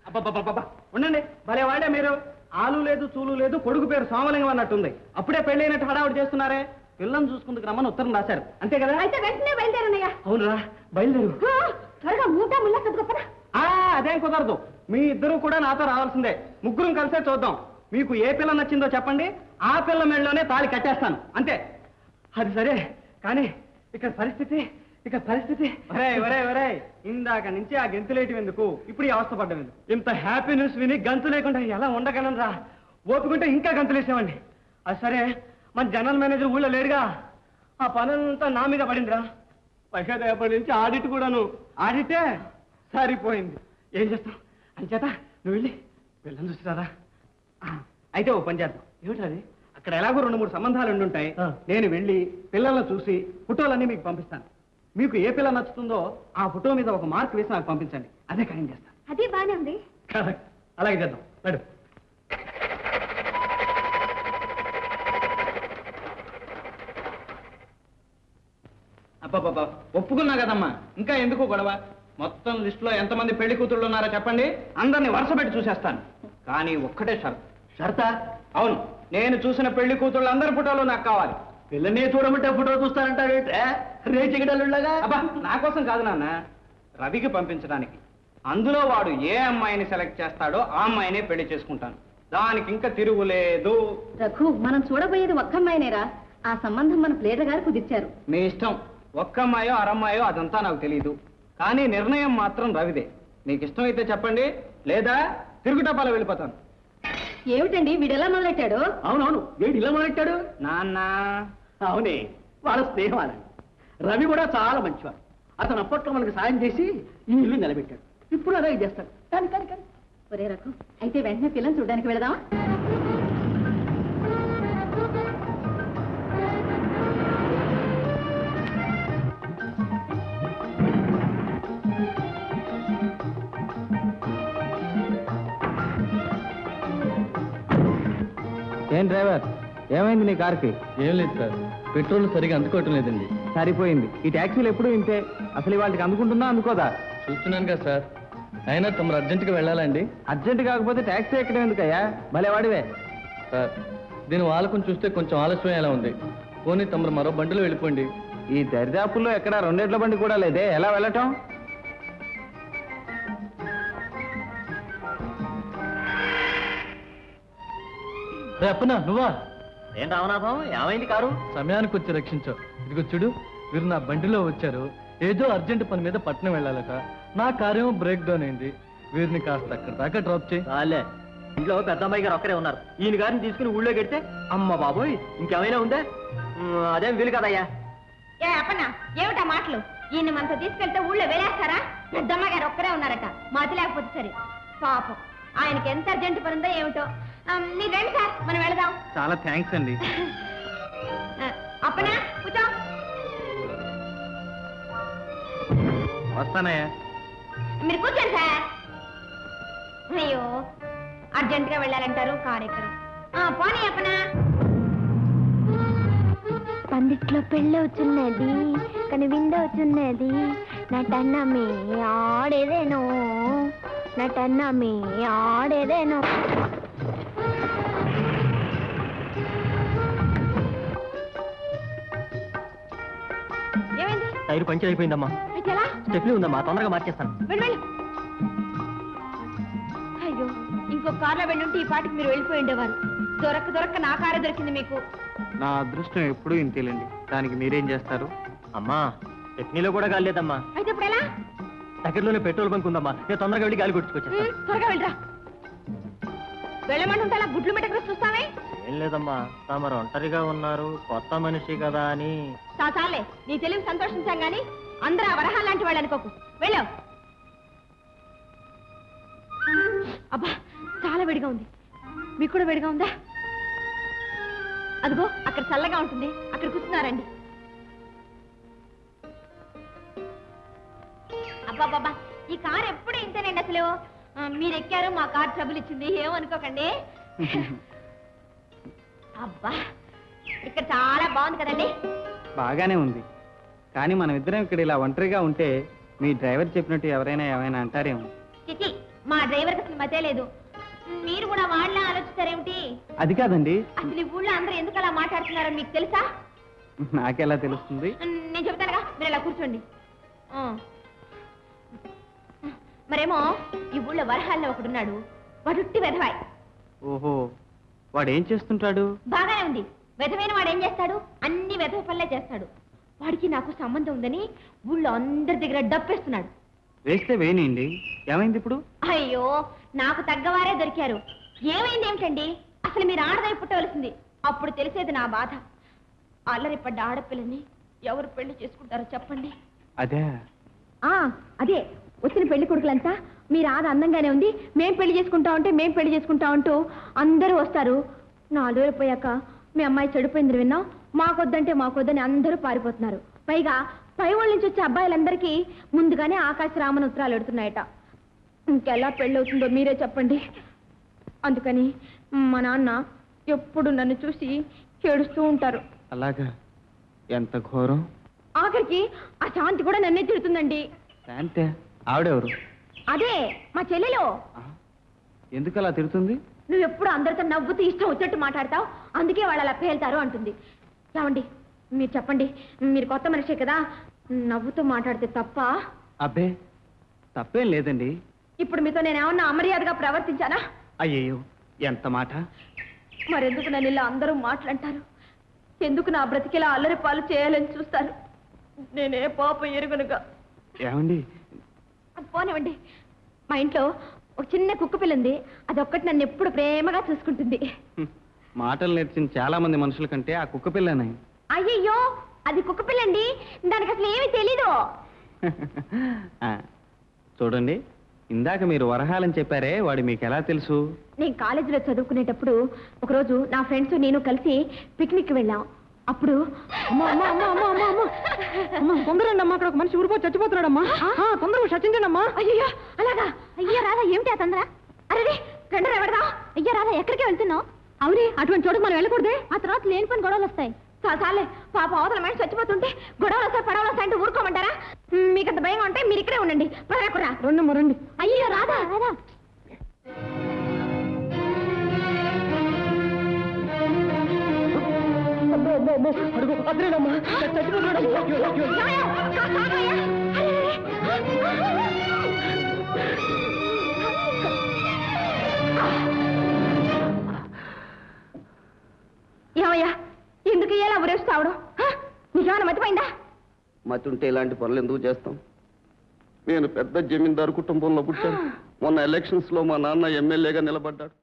అబ్బబ్బబ్బబ్బా ఉండండి, భలే వాడే మీరు. ఆలు లేదు చూలు లేదు, కొడుకు పేరు సోమలింగం అన్నట్టుంది. అప్పుడే పెళ్ళైనట్టు హడావుడి చేస్తున్నారే. పిల్లని చూసుకుందుకు రమ్మని ఉత్తరం రాశారు, అంతే కదా? అయితే వెంటనే బయలుదేరనయ్యా. అవునురా, బయలుదేరు. త్వరగా మూట ముళ్ళ చదువుకోపరా. అదేం కుదరదు, మీ ఇద్దరు కూడా నాతో రావాల్సిందే. ముగ్గురం కలిసే చూద్దాం. మీకు ఏ పిల్ల నచ్చిందో చెప్పండి, ఆ పిల్ల మెళ్ళలోనే తాళి కట్టేస్తాను, అంతే. అది సరే, కానీ ఇక్కడ పరిస్థితి ఒరే ఇందాక నుంచి ఆ గెంతులేయటం ఎందుకు, ఇప్పుడు ఈ అవస్థ పడ్డం ఎందుకు? ఇంత హ్యాపీ న్యూస్ విని గంతు లేకుండా ఎలా ఉండగలను రా? ఓపుకుంటే ఇంకా గంతులేసామండి. అది సరే, మన జనరల్ మేనేజర్ ఊళ్ళో లేడుగా, ఆ పనంతా నా మీద పడిందిరా. పైగా రేపటి నుంచి ఆడిట్ కూడాను. ఆడిటే సరిపోయింది. ఏం చేస్తాం? అంచేత నువ్వు వెళ్ళి పిల్లని చూసిరారా. అయితే ఓ పని చేద్దాం. ఏమిటది? అక్కడ ఎలాగో 2-3 సంబంధాలు ఉండుంటాయి. నేను వెళ్ళి పిల్లలను చూసి ఫోటోలన్నీ మీకు పంపిస్తాను. మీకు ఏ పిల్ల నచ్చుతుందో ఆ ఫోటో మీద ఒక మార్క్ వేసి నాకు పంపించండి. అదే ఖాయం చేస్తాను. అది బానే ఉంది. కరెక్ట్, అలాగే చేద్దాం. నడు. అబ్బాబ్బా, ఒప్పుకున్నా కదమ్మా, ఇంకా ఎందుకు గొడవ? మొత్తం లిస్టులో ఎంతమంది పెళ్లి కూతుళ్ళు ఉన్నారో చెప్పండి, అందరినీ వరుస పెట్టి చూసేస్తాను. కానీ ఒక్కటే షరతు. షరతా? అవును, నేను చూసిన పెళ్లి కూతుళ్ళు అందరి ఫోటోలు నాకు కావాలి. పిల్లని చూడమంటే ఫోటో చూస్తానంటావేంటే రేచిగడలుగా? అబ్బా, నా కోసం కాదు నాన్న, రవికి పంపించడానికి. అందులో వాడు ఏ అమ్మాయిని సెలెక్ట్ చేస్తాడో ఆ అమ్మాయినే పెళ్లి చేసుకుంటాను. దానికి ఇంకా తిరుగులేదు. రఘు, మనం చూడబోయేది ఒక్క అమ్మాయినేరా. ఆ సంబంధం మన ప్లేటర్ గారు కుదిర్చారు. మీ ఇష్టం, ఒక్క అమ్మాయో అరమ్మాయో అదంతా నాకు తెలియదు. కానీ నిర్ణయం మాత్రం రవిదే. మీకు ఇష్టమైతే చెప్పండి, లేదా తిరుగుటపాల వెళ్ళిపోతాను. ఏమిటండి వీడెలా మొదలెట్టాడు? అవునవును, వీడు ఇలా మొదలెట్టాడు నాన్న. అవునే, వాళ్ళ స్నేహం అలా. రవి కూడా చాలా మంచివాడు. అతను అప్పట్లో మనకు సాయం చేసి ఈ ఇల్లు నిలబెట్టాడు. ఇప్పుడు అదే చేస్తాడు. కానీ కానీ కానీ ఒరే రఘు, అయితే వెంటనే పిల్లని చూడడానికి వెళదామా? ఏం డ్రైవర్, ఏమైంది నీ కార్కి? ఏం లేదు సార్, పెట్రోల్ సరిగా అందుకోవటం లేదండి. సరిపోయింది. ఈ ట్యాక్సీలు ఎప్పుడూ ఇంతే. అసలు వాళ్ళకి అందుకుంటుందా అందుకోదా? చూస్తున్నాను కదా సార్. అయినా తమరు అర్జెంటుగా వెళ్ళాలండి. అర్జెంట్ కాకపోతే ట్యాక్సీ ఎక్కడం ఎందుకయ్యా? భలే వాడివే. సార్, దీని వాళ్ళకం చూస్తే కొంచెం ఆలస్యం ఎలా ఉంది. పోనీ తమరు మరో బండిలో వెళ్ళిపోండి. ఈ దరిదాపుల్లో ఎక్కడ 2 ఎడ్ల బండి కూడా లేదే, ఎలా వెళ్ళటం? అప్పనా నువ్వా? ఏం రామనాథం, ఏమైంది కారు? సమయానికి వచ్చి రక్షించావు. ఇదిగో చూడు, వీరు నా బండిలో వచ్చారు. ఏదో అర్జెంట్ పని మీద పట్నం వెళ్ళాలట. నా కారేమో బ్రేక్ డౌన్ అయింది. వీరిని కాస్త అక్కడ దాకా డ్రాప్ చేయి. చాలే, ఇంట్లో పెద్ద అమ్మాయి గారు ఒక్కరే ఉన్నారు. ఈయన గారిని తీసుకుని ఊళ్ళో గెడితే అమ్మ బాబోయ్ ఇంకేమైనా ఉందా? అదేం వీలు కదయ్యా. ఏ అప్పన్నా, ఏమిటా మాటలు? ఈయన మనతో తీసుకెళ్తే ఊళ్ళో వెళ్ళేస్తారా? పెద్దమ్మ గారు ఒక్కరే ఉన్నారట. మాతి లేకపోతే సరే. పాపం, ఆయనకి ఎంత అర్జెంట్ పని ఉందో ఏమిటో. మీరు రండి సార్, మనం వెళదాం. చాలా థ్యాంక్స్ అండి. అప్పనా కూర్చో. వస్తానయ్యా. మీరు కూర్చోండి సార్. అయ్యో, అర్జెంట్ గా వెళ్ళాలంటారు, కారు ఎక్కరు. పోనీ అప్పనా. పందిట్లో పెళ్ళి వచ్చున్నది, కానీ వింద వచ్చున్నది. నటన్నమే ఆడేదేనో, నటన్నమే ఆడేదేనో. ఏమైంది? టైర్ పంచర్ అయిపోయిందమ్మా. అయితే ఎలా? స్టెప్నీ ఉందమ్మా, తొందరగా మార్చేస్తాను. వెళ్ళు. అయ్యో, ఇంకో కార్లో వెళ్ళుంటే ఈ పాటికి మీరు వెళ్ళిపోయి ఉండేవారు. దొరక్క నా కారే దొరికింది మీకు. నా అదృష్టం ఎప్పుడూ ఇంతేలేండి. దానికి మీరేం చేస్తారు? అమ్మా, టెక్నీలో కూడా గాలి లేదమ్మా. అయితే ఇప్పుడు ఎలా? దగ్గరలోనే పెట్రోల్ బంక్ ఉందమ్మా, నేను తొందరగా వెళ్ళి గాలి కొట్టుకొచ్చేస్తాను. త్వరగా వెళ్ళరా. వెళ్ళమంటుంటే అలా గుడ్లు మెటకు చూస్తావే? ఏం లేదమ్మా, తమరు ఒంటరిగా ఉన్నారు, కొత్త మనిషి కదా అని. చాలే, నీ తెలివి సంతోషించాం గాని అందరూ ఆ వరహాలు లాంటి వాళ్ళు అనుకోకు. వెళ్ళావు. అబ్బా, చాలా వేడిగా ఉంది. మీకు కూడా వేడిగా ఉందా? అదిగో అక్కడ చల్లగా ఉంటుంది, అక్కడ కూర్చున్నారండి. అబ్బాబాబా, ఈ కారు ఎప్పుడు ఇంతేనండి. అసలు మీరు ఎక్కారు, మా కారు ట్రబుల్ ఇచ్చింది, ఏమనుకోకండి. అబ్బా, ఇక్కడ చాలా బాగుంది కదండి. బాగానే ఉంది, కానీ మనం ఇద్దరం ఇక్కడ ఇలా ఒంటరిగా ఉంటే మీ డ్రైవర్ చెప్పినట్టు ఎవరైనా ఏమైనా అంటారేమో. చిచి, మా డ్రైవర్కి అసలు మతే లేదు. మీరు కూడా వాళ్ళ ఆలోచిస్తారేమిటి? అది కాదండి. అసలు ఈ ఊళ్ళో అందరూ ఎందుకు అలా మాట్లాడుతున్నారో మీకు తెలుసా? నాకెలా తెలుస్తుంది? నేను చెబుతానుగా, మీరు ఇలా కూర్చోండి. మరేమో ఈ ఊళ్ళో వరహాల్లో ఒకడున్నాడు, వాడుట్టి వెధవాయ్. ఓహో, వాడేం చేస్తుంటాడు? బాగానే ఉంది. వెధవైన వాడు ఏం చేస్తాడు? అన్ని వెధవ పనులే చేస్తాడు. వాడికి నాకు సంబంధం ఉందని ఊళ్ళో అందరి దగ్గర డబ్బేస్తున్నాడు. వేస్తే వేయండి. ఏమైంది ఇప్పుడు? అయ్యో, నాకు తగ్గవారే దొరికారు. ఏమైంది ఏమిటండి? అసలు మీరు ఆడదై పుట్టవలసింది, అప్పుడు తెలిసేది నా బాధ. అల్లరి పడ్డ ఆడపిల్లని ఎవరు పెళ్లి చేసుకుంటారో చెప్పండి. అదే అదే వచ్చిన పెళ్లి కొడుకులంతా మీరు ఆడ అందంగానే ఉంది, మేం పెళ్లి చేసుకుంటా అంటూ అందరూ వస్తారు. 4 రోజులు పోయాక మీ అమ్మాయి చెడిపోయింది విన్నాం, మాకొద్దని అందరూ పారిపోతున్నారు. పైగా పై వాళ్ళ నుంచి వచ్చే అబ్బాయిలందరికీ ముందుగానే ఆకాశరామన్ ఉత్తరాలు ఎడుతున్నాయట. ఇంకెలా పెళ్ళి అవుతుందో మీరే చెప్పండి. అందుకని మా నాన్న ఎప్పుడు నన్ను చూసి ఏడుస్తూ ఉంటారు. అలాగా? ఎంత ఘోరం. ఆఖరికి ఆ శాంతి కూడా నన్నే తిడుతుందండి. శాంతి? ఆవిడెవరు? అదే మా చెల్లెలు. ఎందుకు అలా తిడుతుంది? నువ్వు ఎప్పుడు అందరితో నవ్వుతూ ఇష్టం వచ్చేట్టు మాట్లాడతావు, అందుకే వాళ్ళు అలా పేలుతారు అంటుంది. ఏమండి మీరు చెప్పండి, మీరు కొత్త మనిషే కదా, నవ్వుతూ మాట్లాడితే తప్ప? అబ్బే, తప్పేం లేదండి. ఇప్పుడు మీతో నేను ఏమన్నా అమర్యాదగా ప్రవర్తించానా? అయ్యయ్యో, ఎంత మాట. మరెందుకు నన్ను ఇలా అందరూ మాట్లాడతారు? ఎందుకు నా బ్రతికిలా అల్లరి పాలు చేయాలని చూస్తారు? నేనే పాపం ఎరుగునుగా. ఏమండి? పోనివ్వండి. మా ఇంట్లో ఒక చిన్న కుక్క పిల్ల ఉంది, అదొక్కటి నన్ను ఎప్పుడు ప్రేమగా చూసుకుంటుంది. మాటలు నేర్చిన చాలా మంది మనుషుల కంటే ఆ కుక్క పిల్లనే. అయ్యయ్యో, అది కుక్క పిల్లండి, దానికి అసలు ఏమీ తెలీదు. చూడండి, ఇందాక మీరు వరహాలని చెప్పారే, వాడు మీకు ఎలా తెలుసు? నేను కాలేజీలో చదువుకునేటప్పుడు ఒకరోజు నా ఫ్రెండ్స్ నేను కలిసి పిక్నిక్ వెళ్ళాం. అప్పుడు తొందరండి అమ్మా, అక్కడ ఒక మనిషి ఊరిపో చచ్చిపోతున్నాడమ్మా. తొందరగా చచ్చించండమ్మా. అయ్యో అలాగా? అయ్యో రాదా, ఏమిటి ఆ తొందర? అరే గండర ఎవడదా? అయ్యో రాదా, ఎక్కడికి వెళ్తున్నావు? అవునే, అటువంటి చోటుకు మనం వెళ్ళకూడదే, ఆ తర్వాత లేని పని గొడవలు వస్తాయి. చాలే, పాప అవతల మనిషి చచ్చిపోతుంటే గొడవలు వస్తాయి పడవలు వస్తాయి అంటే ఊరుకోమంటారా? మీకంత భయంగా ఉంటే మీరు ఇక్కడే ఉండండి. పదరాకురా. రండి. అయ్యో రాదా రాదా. ఏమయ్యా, ఎందుకు ఇలా ఉరేస్తావడం? నీకేమైనా మతిపోయిందా? మతుంటే ఇలాంటి పనులు ఎందుకు చేస్తాం? నేను పెద్ద జమీందారు కుటుంబంలో పుట్టాను. మొన్న ఎలక్షన్స్ లో మా నాన్న ఎమ్మెల్యేగా నిలబడ్డాడు.